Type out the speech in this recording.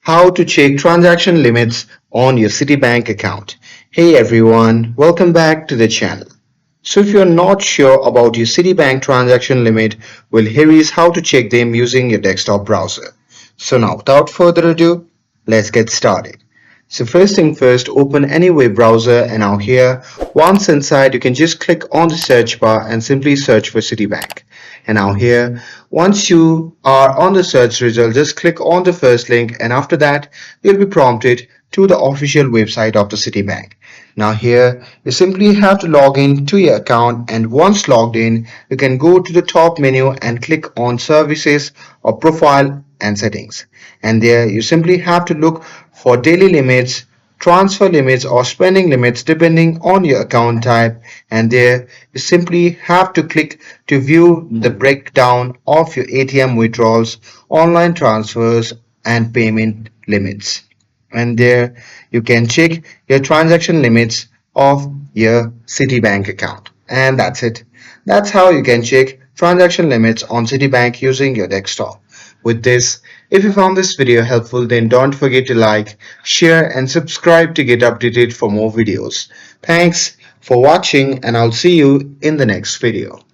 How to check transaction limits on your Citibank account. Hey everyone, welcome back to the channel. So if you're not sure about your Citibank transaction limit, well here is how to check them using your desktop browser. So now without further ado, let's get started. So first thing first, open any web browser and now here, once inside you can just click on the search bar and simply search for Citibank. And now here, once you are on the search result, just click on the first link and after that you'll be prompted to the official website of the Citibank. Now here you simply have to log in to your account, and once logged in you can go to the top menu and click on services or profile and settings, and there you simply have to look for daily limits, transfer limits or spending limits depending on your account type, and there you simply have to click to view the breakdown of your ATM withdrawals, online transfers and payment limits, and there you can check your transaction limits of your Citibank account. And that's it. That's how you can check transaction limits on Citibank using your desktop. With this, if you found this video helpful, then don't forget to like, share and subscribe to get updated for more videos. Thanks for watching and I'll see you in the next video.